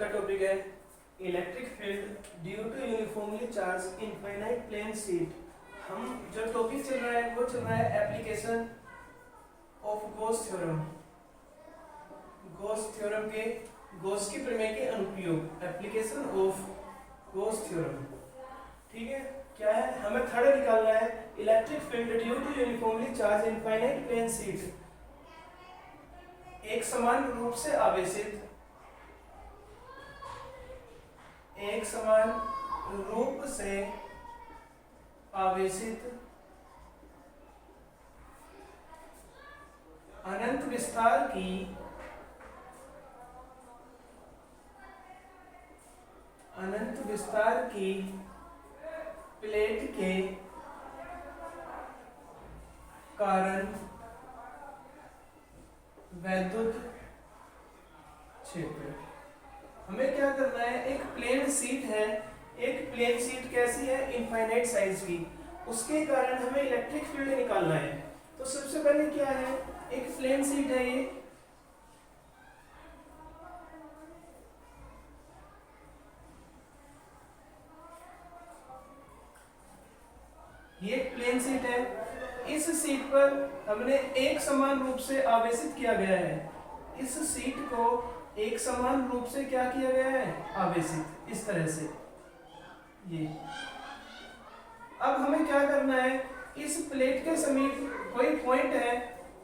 का टॉपिक है electric field due to uniformly charge infinite plane sheet. हम जो टॉपिक चल रहा है वो चल रहा है application of Gauss theorem. Gauss theorem के गॉस की प्रमेय के अनुप्रयोग, एप्लीकेशन ऑफ गॉस थ्योरम। ठीक है, क्या है, हमें थर्ड निकालना है electric field due to uniformly charge infinite plane sheet. एक समान रूप से आवेशित अनंत विस्तार की प्लेट के कारण वैद्युत क्षेत्र। हमें क्या करना है, एक प्लेन शीट है, एक प्लेन शीट कैसी है, इनफाइनाइट साइज की, उसके कारण हमें इलेक्ट्रिक फील्ड निकालना है। तो सबसे पहले क्या है, एक प्लेन शीट है, ये एक प्लेन शीट है। इस शीट पर हमने एक समान रूप से आवेशित किया गया है। इस शीट को एक समान रूप से क्या किया गया है, आवेशित, इस तरह से ये। अब हमें क्या करना है, इस प्लेट के समीप कोई पॉइंट है,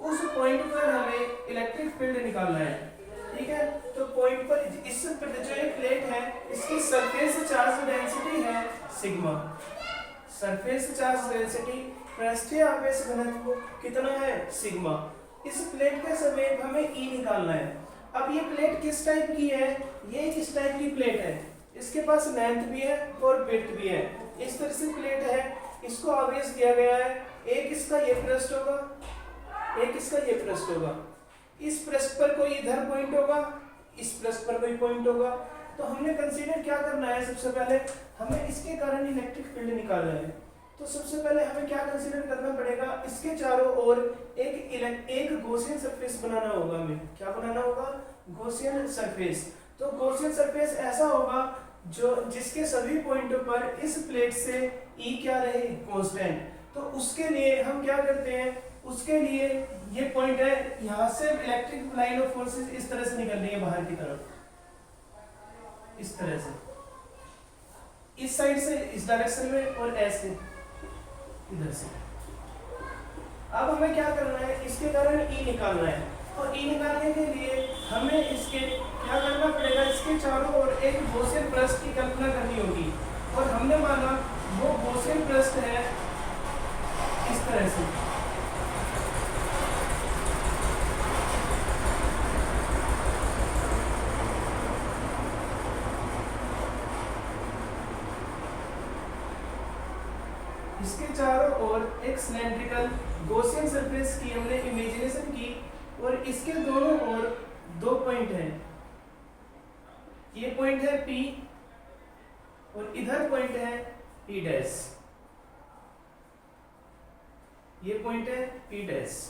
उस पॉइंट पर हमें इलेक्ट्रिक फील्ड निकालना है। ठीक है, तो पॉइंट पर इस जो एक प्लेट है, इसकी सरफेस चार्ज डेंसिटी है सिग्मा। सरफेस चार्ज डेंसिटी, पृष्ठीय आवेश घनत्व कितना है, सिग्मा। इस प्लेट के समीप हमें ई निकालना है। अब ये प्लेट किस टाइप की है, ये किस टाइप की प्लेट है, इसके पास लेंथ भी है और विड्थ भी है। इस तरह से प्लेट है, इसको आवेश दिया गया है, एक इसका ये पृष्ठ होगा, एक इसका ये पृष्ठ होगा। इस पृष्ठ पर कोई इधर पॉइंट होगा, इस पृष्ठ पर कोई पॉइंट होगा। तो हमने कंसीडर क्या करना है, सबसे पहले हमें इसके कारण इलेक्ट्रिक फील्ड निकालना है। तो सबसे पहले हमें क्या कंसीडर करना पड़ेगा, इसके चारों ओर एक गॉसियन सरफेस बनाना होगा। हमें क्या बनाना होगा, गॉसियन सरफेस। तो गॉसियन सरफेस ऐसा होगा जो जिसके सभी पॉइंटों पर इस प्लेट से ई क्या रहे, कांस्टेंट। तो उसके लिए हम क्या करते हैं, उसके लिए ये पॉइंट है, यहाँ से इलेक्ट्रिक लाइन ऑफ फोर्सेस इस तरह से निकल रही है बाहर की तरफ, इस तरह से, इस साइड से इस डायरेक्शन में और ऐसे इधर से। अब हमें क्या करना है, इसके कारण ई निकालना है। तो ई निकालने के लिए हमें इसके क्या करना पड़ेगा, इसके चारों ओर एक गॉसियन पृष्ठ की कल्पना करनी होगी। और हमने माना वो गॉसियन पृष्ठ है इस तरह से। इसके चारों ओर एक सिलेंड्रिकल गॉसियन सरफेस की हमने इमेजिनेशन की, और इसके दोनों ओर दो पॉइंट हैं। ये पॉइंट है P और इधर पॉइंट है P डैश। ये पॉइंट है P डैश।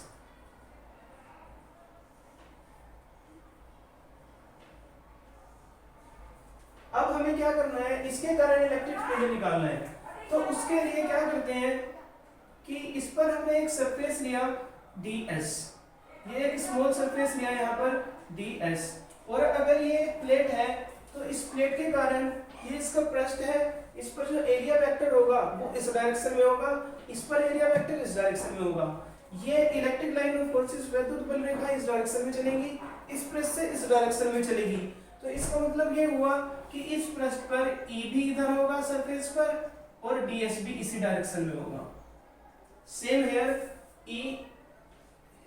अब हमें क्या करना है, इसके कारण इलेक्ट्रिक फील्ड निकालना है। तो उसके लिए क्या करते हैं कि इस पर हमने एक सरफेस लिया ds, ये एक स्मॉल सरफेस लिया यहाँ पर ds। और अगर ये प्लेट है तो इस प्लेट के कारण ये इसका पृष्ठ है, इस पर जो एरिया वेक्टर होगा वो इस डायरेक्शन में होगा, इस पर एरिया वेक्टर इस डायरेक्शन में होगा। ये इलेक्ट्रिक लाइन ऑफ फोर्सेस वैद्युत बल रेखा इस डायरेक्शन में चलेगी, इस पृष्ठ से इस डायरेक्शन में चलेगी। तो इसका मतलब ये हुआ कि इस पृष्ठ पर E भी इधर होगा सरफेस पर, और ds भी इसी डायरेक्शन में होगा। Same here, E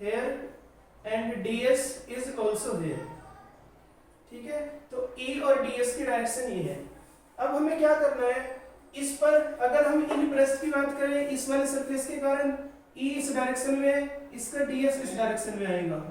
here and ds is also here। ठीक है, तो E और ds की डायरेक्शन ये है। अब हमें क्या करना है, इस पर अगर हम इन पृष्ठ की बात करें, इस वाले सरफेस के कारण E इस डायरेक्शन में है, इसका ds इस डायरेक्शन में आएगा।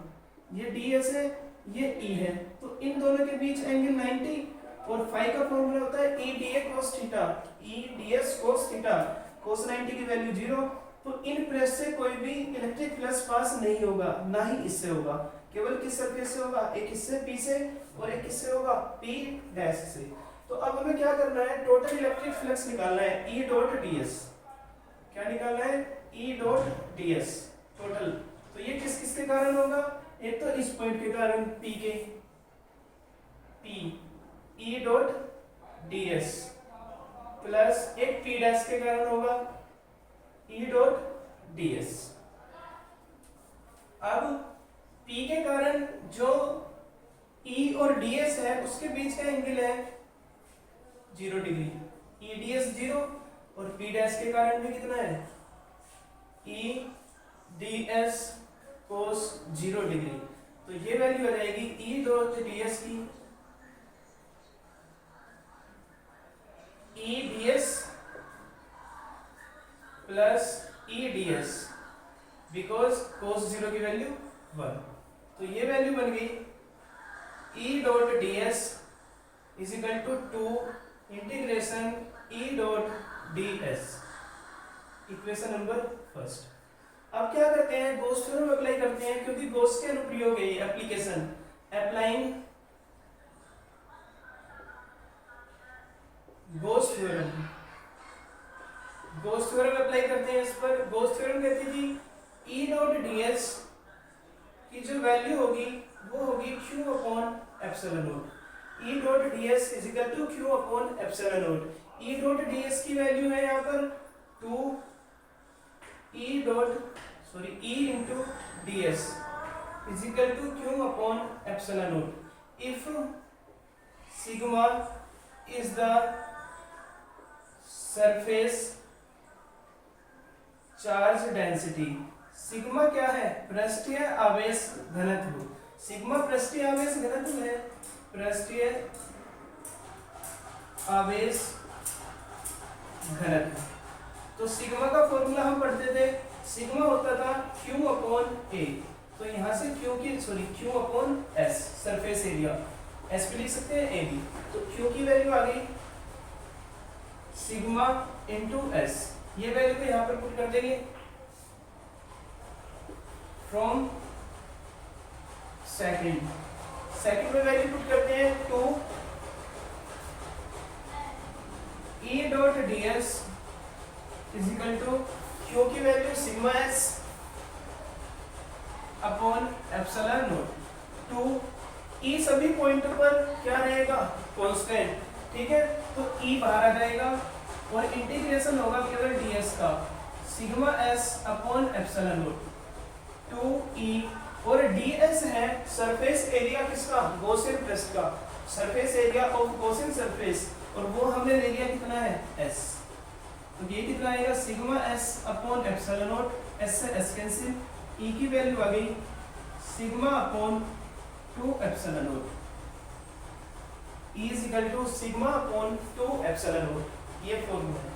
ये ds है, ये E है, तो इन दोनों के बीच एंगल 90, और फाई का फॉर्मूला होता है E dA cos theta, E ds cos theta. cos 90 की वैल्यू 0, तो इन प्रेस से कोई भी इलेक्ट्रिक फ्लक्स पास नहीं होगा, ना ही इससे होगा। केवल किस सरफेस से होगा? एक इससे P से और एक किससे होगा? P डैश से। तो अब हमें क्या करना है? टोटल इलेक्ट्रिक फ्लक्स निकालना है, E डॉट ds। क्या निकालना है? E dot ds total. तो ये किस किस के कारण होगा? एक तो इस पॉइंट के कारण P के, P E dot ds plus एक P डैश के कारण होगा E डॉट ds। अब P के कारण जो E और ds है उसके बीच का एंगल है 0 डिग्री, E ds 0 और P डैश के कारण भी कितना है? E ds cos 0 degree. तो ये वैल्यू आ जाएगी E डॉट ds की E ds plus E ds because cos 0 की वैल्यू 1। तो ये वैल्यू बन गई E dot ds is equal to 2 integration E dot ds, equation number first. अब क्या करते हैं? गॉस थ्योरम अप्लाई करते हैं, क्योंकि गॉस के अनुप्रयोग है ये application. Applying Gauss theorem, Gauss theorem apply करते हैं इस पर। गॉस थ्योरम कहती थी E डॉट ds की जो वैल्यू होगी वो होगी Q upon epsilon naught. E dot ds is equal to Q upon epsilon naught. E dot ds की वैल्यू है यहाँ पर 2 E into ds is equal to Q upon epsilon naught if sigma is the surface charge density। Sigma क्या है? पृष्ठीय आवेश घनत्व। Sigma पृष्ठीय आवेश घनत्व है, पृष्ठीय आवेश घनत्व। तो सिग्मा का फॉर्मूला हम पढ़ते थे, सिग्मा होता था Q अपॉन A। तो यहाँ से Q upon S surface area, S भी लिख सकते हैं A भी। तो Q की वैल्यू आ गई सिग्मा इंटू S। ये वैल्यू को यहाँ पर पुट कर देंगे फ्रॉम सेकंड में वैल्यू पुट करते हैं 2 E dot ds is equal to Q की value sigma S upon epsilon naught 2 E सभी पॉइंट पर क्या रहेगा? कांस्टेंट। ठीक है, तो E बाहर आ जाएगा और इंटीग्रेशन होगा केवल ds का, sigma S upon epsilon not 2E। और ds है सरफेस एरिया किसका? गॉसियन पृष्ठ का, surface area of Gaussian surface, और वो हमने ले लिया कितना है? S। तो ये कितना आएगा? Sigma S upon epsilon naught, S से S कैंसिल, E की वैल्यू आ गई sigma upon 2 epsilon naught, E is equal to sigma upon 2 epsilon naught. ये फॉर्मूला है।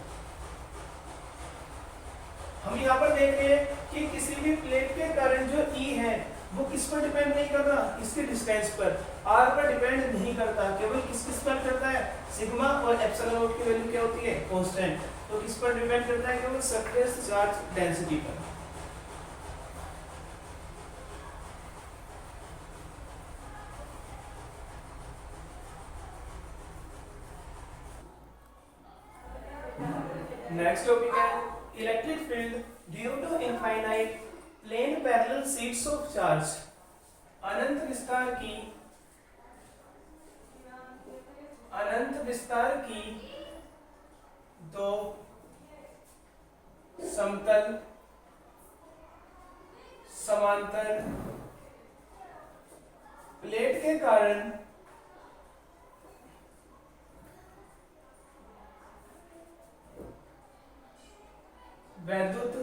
हम यहाँ पर देख रहे हैं कि किसी भी प्लेट के कारण जो E है वो किस पर डिपेंड नहीं कर रहा? इसके डिस्टेंस पर, R पर डिपेंड नहीं करता, केवल किस पर करता है? सिग्मा और एप्सिलॉन नॉट की वैल्यू क्या होती है? कांस्टेंट। तो किस पर डिपेंड करता है? केवल सरफेस चार्ज डेंसिटी पर। नेक्स्ट टॉपिक है electric field due to infinite plane parallel sheets of charge. अनंत विस्तार की दो समतल समांतर प्लेट के कारण वैद्युत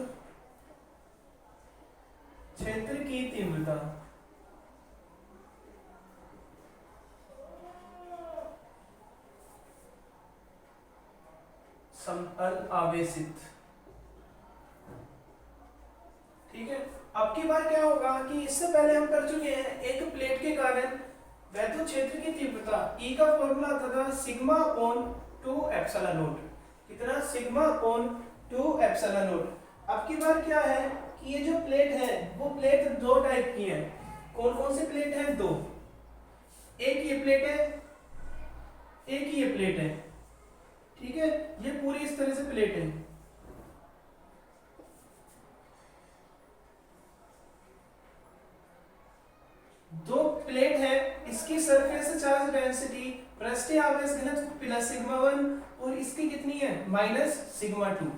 क्षेत्र की तीव्रता समतल आवेशित। ठीक है, अब की बार क्या होगा कि इससे पहले हम कर चुके हैं, एक प्लेट के कारण वैद्युत क्षेत्र की तीव्रता E का फॉर्मूला आता था सिग्मा अपॉन 2 एप्सिलॉन नॉट। कितना? Sigma upon 2 epsilon naught. अब की बार क्या है कि ये जो प्लेट है वो प्लेट दो टाइप की है। कौन कौन सी प्लेट है? दो। एक ये प्लेट है, एक ये प्लेट है। ठीक है, ये पूरी इस तरह से प्लेट है। दो प्लेट है, इसकी सरफेस चार्ज डेंसिटी पृष्ठीय आवेश घनत्व प्लस सिग्मा 1 और इसकी कितनी है? Minus sigma 2।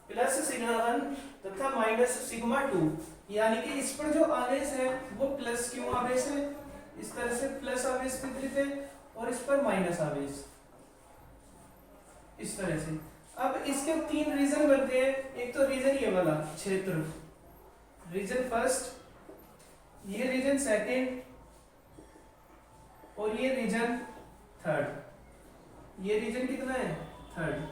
प्लस सिग्मा 1 तथा माइनस सिग्मा 2, यानी कि इस पर जो आवेश है वो प्लस क्यू आवेश है, इस तरह से प्लस आवेश वितरित है, और इस पर माइनस आवेश, इस तरह से। अब इसके तीन रीजन बनते हैं। एक तो रीजन ये वाला क्षेत्र, रीजन फर्स्ट, ये रीजन सेकंड, और ये रीजन थर्ड। ये रीजन कितना है? थर्ड।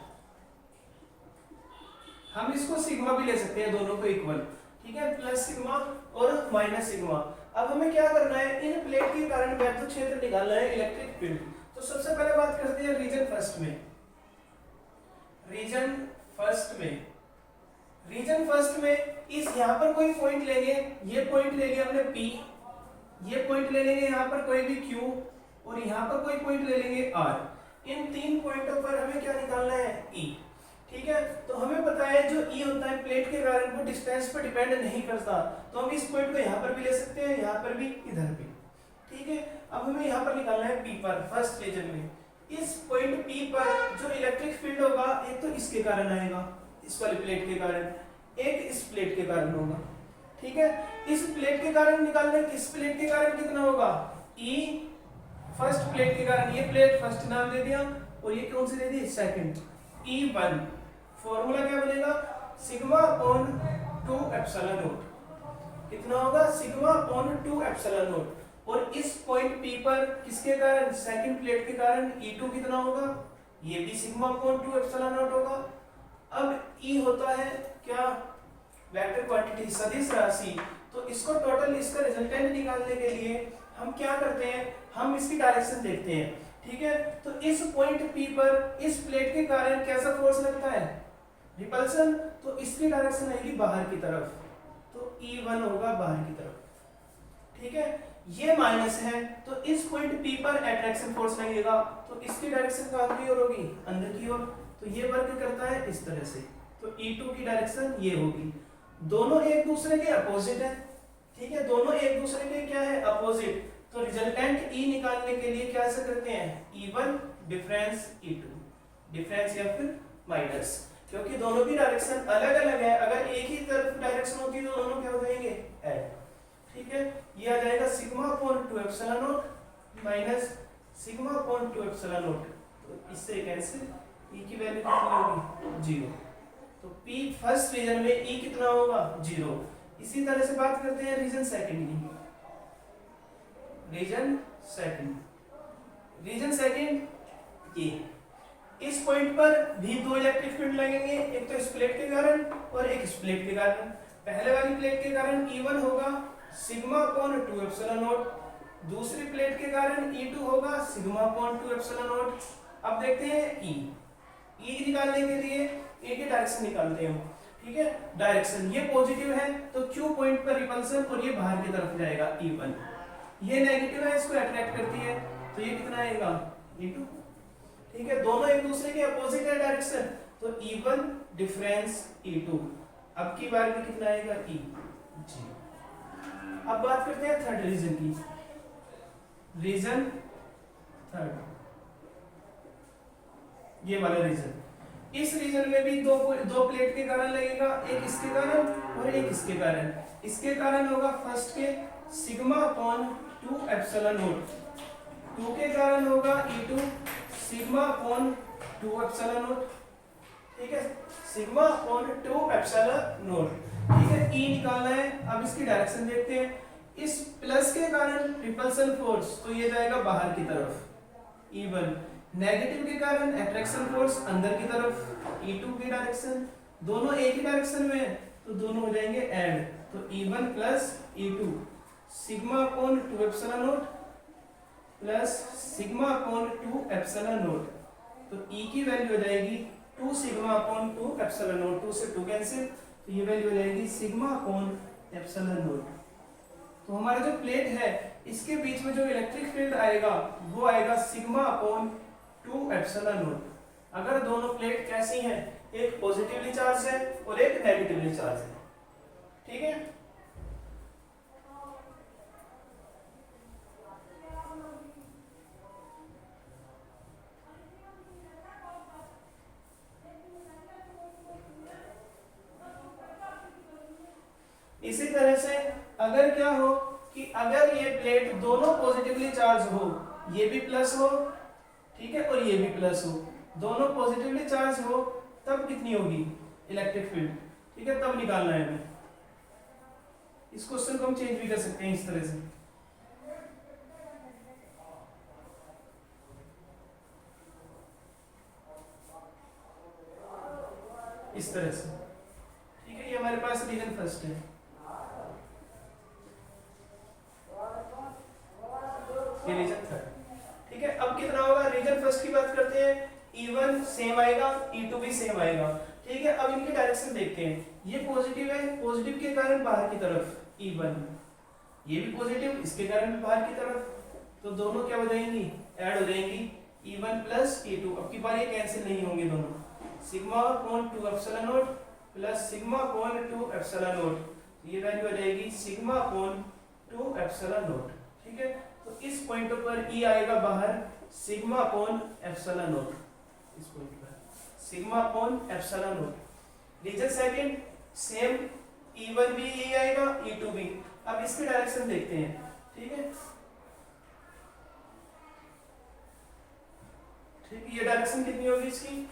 हम इसको सिग्मा भी ले सकते हैं, दोनों को इक्वल। ठीक है, प्लस सिग्मा और माइनस सिग्मा। अब हमें क्या करना है? इन प्लेट के कारण विद्युत क्षेत्र निकालना है, इलेक्ट्रिक फील्ड। तो सबसे पहले बात करते हैं रीजन फर्स्ट में। रीजन फर्स्ट में, रीजन फर्स्ट में इस यहां पर कोई पॉइंट लेंगे, ये पॉइंट ले लिया हमने P, ये पॉइंट ले लेंगे यहां पर कोई भी Q, और यहां पर कोई पॉइंट ले लेंगे R। इन तीन पॉइंटों पर हमें क्या निकालना है? E। ठीक है, तो हमें पता है जो E होता है प्लेट के कारण वो डिस्टेंस पर डिपेंड नहीं करता, तो हम इस पॉइंट को यहाँ पर भी ले सकते हैं, यहाँ पर भी, इधर भी। ठीक है, अब हमें यहाँ पर निकालना है P पर, फर्स्ट रीजन में। इस पॉइंट P पर जो इलेक्ट्रिक फील्ड होगा, एक तो इसके कारण आएगा, इस वाली प्लेट के कारण, एक इस प्लेट के कारण होगा। ठीक है, इस प्लेट के कारण निकालना, किस प्लेट के कारण कितना होगा? E फर्स्ट प्लेट के कारण, ये प्लेट फर्स्ट नाम दे दिया, और ये कौन सी दे दी? सेकंड। E1 फॉर्मूला क्या बनेगा? Sigma upon 2 epsilon not. कितना होगा? Sigma upon 2 epsilon naught. और इस पॉइंट P पर किसके कारण? सेकंड प्लेट के कारण E2 कितना होगा? ये भी सिग्मा अपॉन 2 एप्सिलॉन नॉट होगा। अब E होता है क्या? वेक्टर क्वांटिटी, सदिश राशि। तो इसको टोटल, इसका रिजल्टेंट निकालने के लिए हम क्या करते हैं? हम इसकी डायरेक्शन देखते हैं। ठीक है, तो इस पॉइंट P पर इस प्लेट के कारण कैसा फोर्स लगता है? रिपल्सन। तो इसकी डायरेक्शन आएगी बाहर की तरफ, तो E1 होगा बाहर की तरफ। ठीक है, ये माइनस है, तो इस पॉइंट P पर अट्रैक्शन फोर्स लगेगा, तो इसकी डायरेक्शन कहां की ओर होगी? अंदर की ओर। तो ये वर्क करता है इस तरह से, तो E2 की डायरेक्शन ये होगी। दोनों एक दूसरे के अपोजिट है। ठीक है, दोनों एक दूसरे के क्या है? अपोजिट। तो रिजल्टेंट E निकालने के लिए क्या ऐसा करते हैं? E1 डिफरेंस E2, डिफरेंस या फिर माइनस, क्योंकि दोनों की डायरेक्शन अलग अलग है। अगर एक ही तरफ डायरेक्शन होती तो दोनों क्या हो जाएंगे? ऐड। ठीक है, ये आ जाएगा sigma upon 2 epsilon not minus sigma upon 2 epsilon naught. तो इससे कैंसिल, E की वैल्यू कितनी होगी? 0। तो P फर्स्ट रीजन में E कितना होगा? 0। इसी तरह से बात करते हैं रीजन सेकंड की। रीजन सेकंड, रीजन सेकंड ये, इस पॉइंट पर भी दो इलेक्ट्रिक फील्ड लगेंगे, एक तो इस प्लेट के कारण और एक इस प्लेट के कारण। पहले वाली प्लेट के कारण E1 होगा सिग्मा अपॉन 2 एप्सिलॉन नॉट, दूसरी प्लेट के कारण E2 होगा सिग्मा अपॉन 2 एप्सिलॉन नॉट। अब देखते हैं E निकालने के लिए E की डायरेक्शन निकालते हैं। ठीक है, डायरेक्शन ये पॉजिटिव है तो Q पॉइंट पर रिपल्सन, और ये बाहर की तरफ जाएगा E1। ये नेगेटिव है, इसको अट्रैक्ट करती है, तो ये कितना आएगा? E2। ठीक है, दोनों एक दूसरे के अपोजिट है डायरेक्शन, तो E1 डिफरेंस E2। अब की बार में कितना आएगा? E जी। अब बात करते हैं थर्ड रीजन की। रीजन थर्ड, ये वाला रीजन। इस रीजन में भी दो प्लेट के कारण लगेगा, एक इसके कारण और एक इसके कारण। इसके कारण होगा फर्स्ट के सिग्मा अपॉन 2 एप्सिलॉन नॉट, 2 के कारण होगा E2 sigma upon 2 epsilon not. ठीक है, सिग्मा अपॉन 2 एप्सिलॉन नॉट। ठीक है, E निकालना है। अब इसकी डायरेक्शन देखते हैं। इस प्लस के कारण रिपल्सन फोर्स, तो ये जाएगा बाहर की तरफ E1। नेगेटिव के कारण अट्रैक्शन फोर्स अंदर की तरफ E2 की डायरेक्शन। दोनों एक ही डायरेक्शन में है, तो दोनों हो जाएंगे ऐड, तो E1 plus E2 sigma upon 2 epsilon not plus sigma upon 2 epsilon naught. तो E की वैल्यू हो जाएगी 2 सिग्मा अपॉन 2 एप्सिलॉन नॉट, 2 से 2 कैंसिल, तो ये वैल्यू हो जाएगी सिग्मा अपॉन एप्सिलॉन नॉट। तो हमारा जो प्लेट है इसके बीच में जो इलेक्ट्रिक फील्ड आएगा वो आएगा सिग्मा अपॉन 2 एप्सिलॉन नॉट। अगर दोनों प्लेट कैसी हैं, एक पॉजिटिवली चार्ज है और एक नेगेटिवली चार्ज है, ठीक है। इसी तरह से अगर क्या हो कि अगर ये प्लेट दोनों पॉजिटिवली चार्ज हो, ये भी प्लस हो, ठीक है, और ये भी प्लस हो, दोनों पॉजिटिवली चार्ज हो, तब कितनी होगी इलेक्ट्रिक फील्ड, ठीक है, तब निकालना है हमें। इस क्वेश्चन को हम चेंज भी कर सकते हैं इस तरह से, इस तरह से, ठीक है। ये हमारे पास रीजन फर्स्ट है। ये रीजन थर्ड, ठीक है। अब कितना होगा, रीजन फर्स्ट की बात करते हैं, E1 सेम आएगा, E2 भी सेम आएगा, ठीक है। अब इनकी डायरेक्शन देखते हैं, ये पॉजिटिव है, पॉजिटिव के कारण बाहर की तरफ E1, ये भी पॉजिटिव, इसके कारण भी बाहर की तरफ, तो दोनों क्या हो जाएंगी, ऐड हो जाएंगी, E1 प्लस E2। अब की बार ये कैंसिल नहीं होंगे दोनों, sigma upon 2 epsilon not plus sigma upon 2 epsilon naught, ये वैल्यू हो जाएगी सिग्मा अपॉन 2 एप्सिलॉन नॉट, ठीक है। तो इस पॉइंट पर E आएगा बाहर सिग्मा अपॉन एप्सिलॉन नॉट, इस पॉइंट पर sigma upon epsilon naught. Region second same, E1 भी ये आएगा, E2 भी। अब इसकी डायरेक्शन देखते हैं, ठीक है, ठीक है। ये डायरेक्शन कितनी होगी इसकी,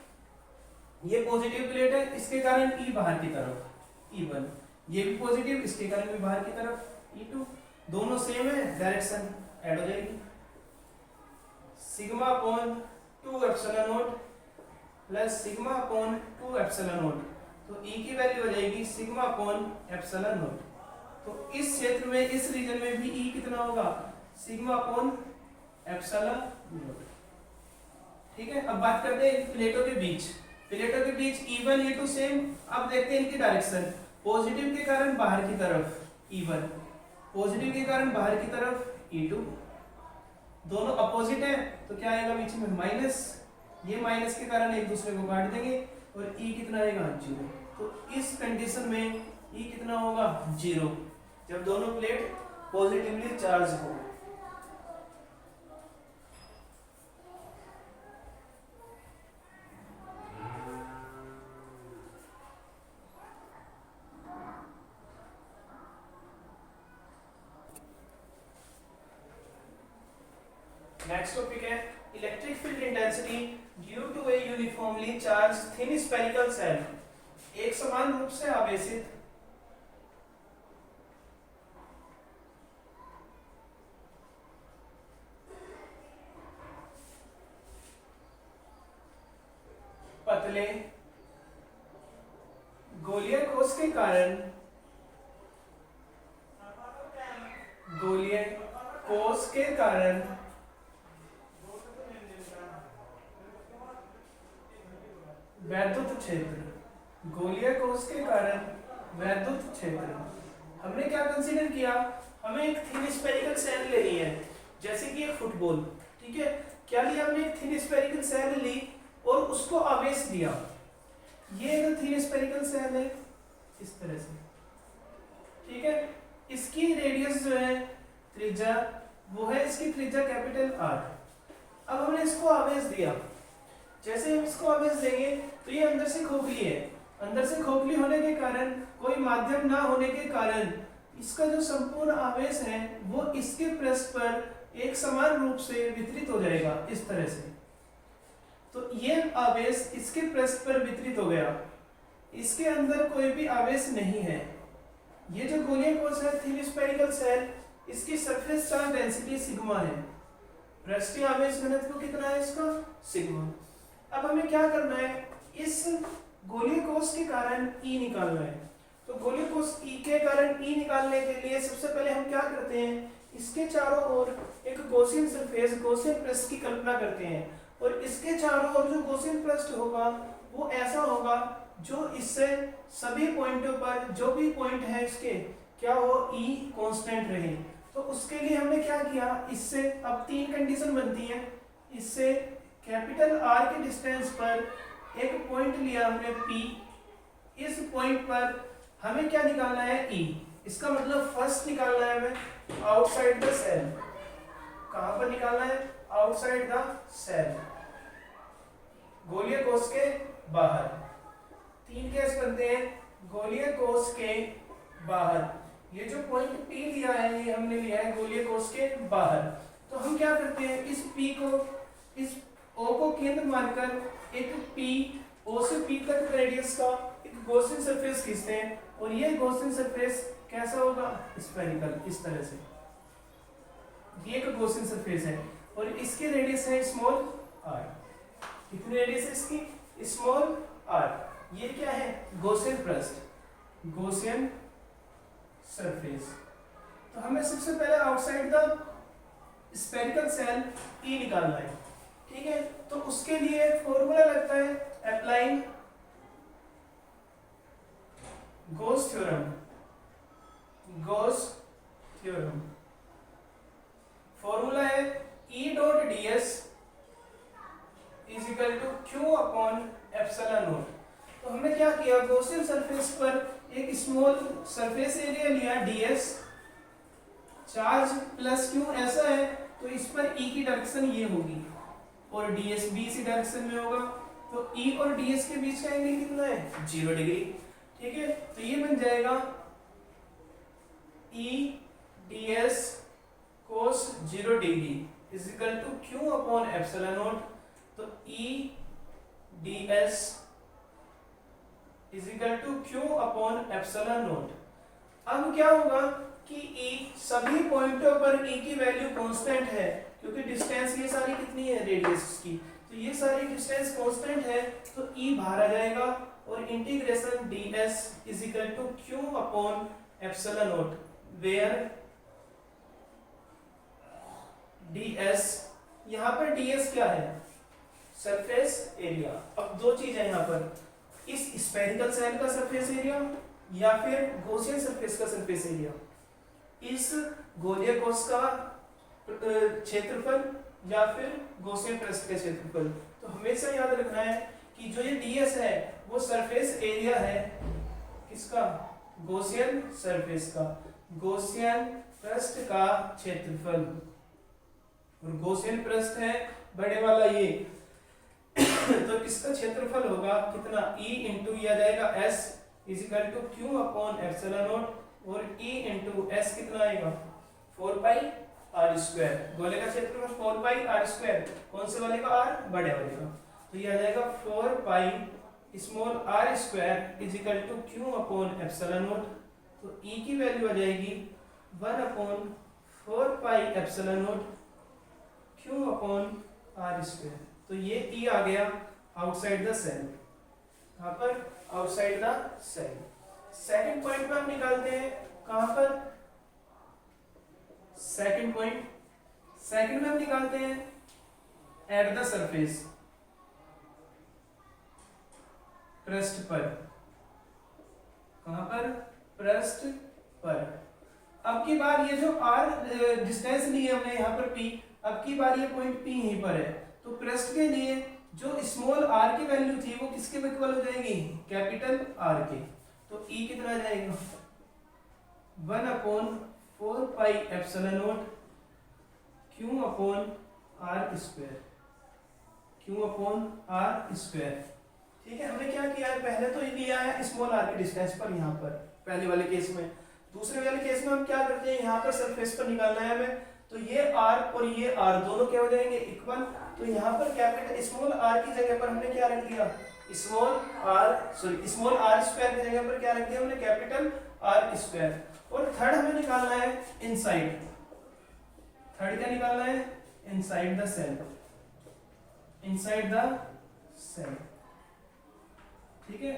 ये पॉजिटिव प्लेट है, इसके कारण E बाहर की तरफ E1, ये भी पॉजिटिव, इसके कारण भी बाहर की तरफ E2, दोनों सेम है, डायरेक्शन ऐड हो जाएगी, sigma upon 2 epsilon not plus sigma upon 2 epsilon naught, तो E की वैल्यू हो जाएगी सिग्मा अपॉन एप्सिलॉन नॉट। तो इस क्षेत्र में, इस रीजन में भी E कितना होगा, सिग्मा अपॉन एप्सिलॉन नॉट, ठीक है। अब बात करते हैं प्लेटों के बीच, प्लेटों के बीच E1 E2 सेम। अब देखते हैं इनकी डायरेक्शन, पॉजिटिव के कारण बाहर की तरफ E1, पॉजिटिव के कारण बाहर की तरफ E2, दोनों अपोजिट है, तो क्या आएगा बीच में माइनस, ये माइनस के कारण एक दूसरे को काट देंगे, और E कितना आएगा 0। तो इस कंडीशन में E कितना होगा 0, जब दोनों प्लेट पॉजिटिवली चार्ज हो। नेक्स्ट टॉपिक है electric field intensity due to a uniformly charge thin spherical shell. एक समान रूप से आवेशित पतले गोलीय कोश के कारण वैद्युत क्षेत्र, गोलीय कोश के कारण वैद्युत क्षेत्र। हमने क्या कंसीडर किया, हमें एक थिन स्फेरिकल सेल लेनी है, जैसे कि एक फुटबॉल, ठीक है। क्या लिया हमने, एक थिन स्फेरिकल सेल ली और उसको आवेश दिया। ये जो थिन स्फेरिकल सेल है इस तरह से, ठीक है। इसकी रेडियस जो है त्रिज्या, वो है इसकी त्रिज्या कैपिटल R। अब हमने इसको आवेश दिया, जैसे हम इसको आवेश देंगे तो ये अंदर से खोखली है, अंदर से खोखली होने के कारण, कोई माध्यम ना होने के कारण, इसका जो संपूर्ण आवेश है वो इसके पृष्ठ पर एक समान रूप से वितरित हो जाएगा इस तरह से। तो ये आवेश इसके पृष्ठ पर वितरित हो गया, इसके अंदर कोई भी आवेश नहीं है। ये जो गोलीय कोश है थिन स्फेरिकल सेल, इसकी सरफेस चार्ज डेंसिटी सिग्मा है, पृष्ठीय आवेश घनत्व कितना है इसका, सिग्मा। अब हमें क्या करना है, इस गोलीय कोश के कारण E निकालना है। तो गोलीय कोश E के कारण E निकालने के लिए सबसे पहले हम क्या करते हैं, इसके चारों ओर एक गॉसियन सरफेस, गॉसियन पृष्ठ की कल्पना करते हैं, और इसके चारों ओर जो गॉसियन पृष्ठ होगा वो ऐसा होगा जो इससे सभी पॉइंटों पर जो भी पॉइंट है इसके क्या हो ई कांस्टेंट रहे। तो उसके लिए हमने क्या किया, इससे अब तीन कंडीशन बनती है। इससे कैपिटल आर के डिस्टेंस पर एक पॉइंट लिया हमने पी, इस पॉइंट पर हमें क्या निकालना है ई। इसका मतलब फर्स्ट निकालना है हमें आउटसाइड द सेल। कहां पर निकालना है, आउटसाइड द सेल, गोलीय कोष के बाहर। तीन केस बनते हैं, गोलीय कोष के बाहर। ये जो पॉइंट पी लिया है ये हमने लिया है गोलीय कोष के बाहर। तो हम क्या करते हैं, इस पी को, इस ओ को केंद्र मानकर एक पी, ओ से पी तक रेडियस का एक गॉसियन सरफेस खींचते हैं। और ये गॉसियन सरफेस कैसा होगा, स्फेरिकल, इस तरह से। ये एक गॉसियन सरफेस है और इसकी रेडियस है स्मॉल आर। कितनी रेडियस है इसकी, स्मॉल आर। ये क्या है, गॉसियन पृष्ठ, गॉसियन सरफेस। तो हमें सबसे पहले outside the spherical cell E निकालना है, ठीक है। तो उसके लिए फॉर्मूला लगता है applying Gauss theorem, Gauss theorem. Formula है E dot ds is equal to Q upon epsilon naught. तो हमने क्या किया, गॉसियन सरफेस पर एक स्मॉल सरफेस एरिया लिया ds, चार्ज प्लस Q ऐसा है तो इस पर E की डायरेक्शन ये होगी और ds भी इसी डायरेक्शन में होगा। तो E और ds के बीच का एंगल कितना है, 0 डिग्री, ठीक है। तो ये बन जाएगा E ds cos 0 degree is equal to Q upon epsilon naught. तो E ds is equal to Q upon epsilon naught. अब क्या होगा कि E सभी पॉइंटों पर E की वैल्यू कांस्टेंट है, क्योंकि डिस्टेंस ये सारी कितनी है, रेडियस की। तो ये सारी डिस्टेंस कांस्टेंट है तो E बाहर आ जाएगा और integration ds is equal to Q upon epsilon naught, where ds, यहाँ पर ds क्या है, सरफेस एरिया। अब दो चीज है यहाँ पर, इस स्फेरिकल सेल का सरफेस एरिया या फिर गॉसियन सरफेस का सरफेस एरिया, इस गोलीय कोष का क्षेत्रफल या फिर गॉसियन पृष्ठ का क्षेत्रफल। तो हमेशा याद रखना है कि जो ये ds है वो सरफेस एरिया है किसका, गॉसियन सरफेस का, गॉसियन पृष्ठ का क्षेत्रफल। और गॉसियन पृष्ठ है बड़े वाला ये तो इसका क्षेत्रफल होगा कितना, E इंटू ये आ जाएगा S is equal to Q upon epsilon naught और E इंटू S कितना आएगा, 4 पाई r स्क्वायर। गोले का क्षेत्रफल 4 पाई r स्क्वायर, कौन से वाले का, r बड़े वाले का। तो ये आ जाएगा 4 pi small r square is equal to Q upon epsilon naught. तो E की वैल्यू आ जाएगी 1 upon 4 pi epsilon naught Q upon r square. तो ये E आ गया आउटसाइड द सेल, कहां पर, outside the shell. Second point पे हम निकालते हैं, कहां पर, सेकंड पॉइंट, सेकंड में हम निकालते हैं एट द सरफेस, पृष्ठ पर। कहां पर, पृष्ठ पर। अब की बार ये जो r डिस्टेंस ली है हमने यहाँ पर P, अब की बार ये पॉइंट P यहीं पर है। तो पृष्ठ के लिए जो स्मॉल r की वैल्यू थी वो किसके इक्वल हो जाएगी, कैपिटल R के। तो E कितना आ जाएगा, 1 upon 4 pi epsilon naught Q upon r square, Q upon r square. ठीक है, हमने क्या किया है, पहले तो ये लिया है स्मॉल r के डिस्टेंस पर यहाँ पर पहले वाले केस में। दूसरे वाले केस में हम क्या करते हैं, यहाँ पर सरफेस पर निकालना है हमें। तो ये r और ये r दोनों क्या हो जाएंगे, इक्वल। तो यहाँ पर कैपिटल स्मॉल r की जगह पर हमने क्या रख दिया, स्मॉल r स्क्वायर की जगह पर क्या रख दिया हमने, कैपिटल R स्क्वायर। और थर्ड हमें निकालना है इनसाइड, थर्ड क्या निकालना है, inside the shell, inside the shell. ठीक है,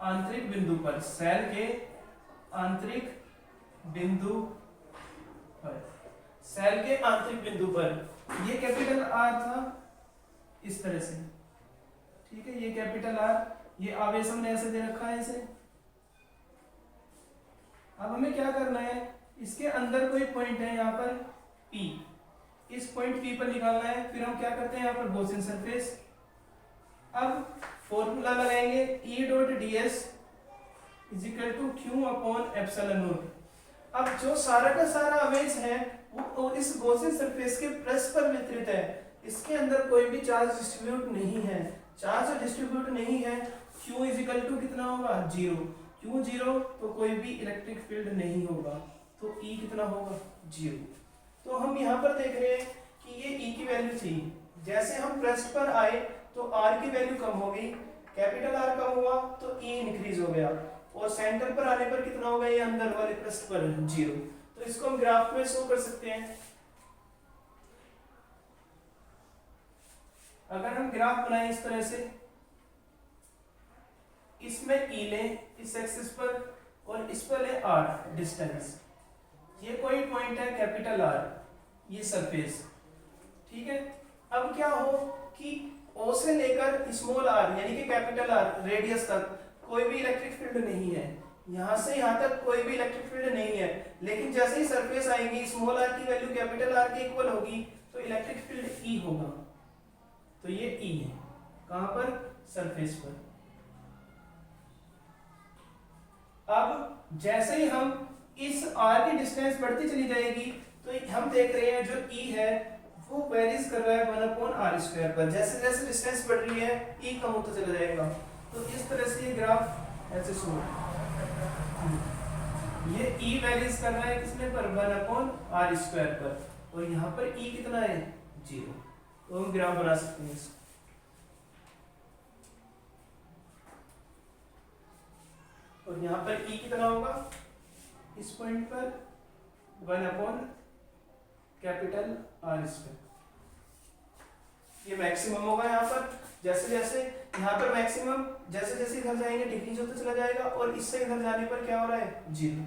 आंतरिक बिंदु पर, सेल के आंतरिक बिंदु पर, सेल के आंतरिक बिंदु पर। ये कैपिटल R था इस तरह से, ठीक है, ये कैपिटल R, ये आवेश हमने ऐसे दे रखा है इसे। अब हमें क्या करना है, इसके अंदर कोई पॉइंट है यहाँ पर P, इस पॉइंट P पर निकालना है। फिर हम क्या करते हैं यहाँ पर गॉसियन सरफेस। अब फॉर्मूला लगाएंगे E dot ds is equal to Q upon epsilon naught. अब जो सारा का सारा आवेश है वो इस गॉसियन सरफेस के पृष्ठ पर वितरित है, इसके अंदर कोई भी चार्ज डिस्ट्रीब्यूट नहीं है। चार्ज डिस्ट्रीब्यूट नहीं है, Q इज इक्वल टू कितना होगा, 0। क्यों 0, तो कोई भी इलेक्ट्रिक फील्ड नहीं होगा, तो E कितना होगा, 0। तो हम यहाँ पर देख रहे हैं कि ये E की वैल्यू थी, जैसे हम पृष्ठ पर आए तो R की वैल्यू कम हो गई, कैपिटल R कम हुआ तो E इंक्रीज हो गया, और सेंटर पर आने पर कितना होगा, ये अंदर वाले पृष्ठ पर 0। तो इसको हम ग्राफ में शो कर सकते हैं। अगर हम ग्राफ बनाए इस तरह से, इसमें E लें इस एक्सिस पर और इस पर ले R डिस्टेंस, ये कोई पॉइंट है कैपिटल R, ये सरफेस, ठीक है। अब क्या हो कि O से लेकर स्मॉल r यानी कि कैपिटल R रेडियस तक कोई भी इलेक्ट्रिक फील्ड नहीं है, यहां से यहां तक कोई भी इलेक्ट्रिक फील्ड नहीं है। लेकिन जैसे ही सरफेस आएगी, स्मॉल r की वैल्यू कैपिटल R के इक्वल होगी, तो इलेक्ट्रिक फील्ड E होगा। तो ये E है, कहां पर, सरफेस पर। अब जैसे ही हम इस r की डिस्टेंस बढ़ती चली जाएगी, तो हम देख रहे हैं जो E है वो वेरीज कर रहा है 1/r² पर। जैसे जैसे डिस्टेंस बढ़ रही है E कम होता चला जाएगा। तो इस तरह से ये ग्राफ ऐसे शो, ये E वेरीज कर रहा है किसमें पर, 1/r² पर, और यहाँ पर E कितना है, 0। तो हम ग्राफ बना सकते हैं इसको। और यहाँ पर E कितना होगा, इस पॉइंट पर 1/R²। ये मैक्सिमम होगा यहाँ पर। जैसे जैसे यहाँ पर मैक्सिमम, जैसे जैसे इधर जाएंगे डिक्रीज होता चला जाएगा, और इससे इधर जाने पर क्या हो रहा है, 0।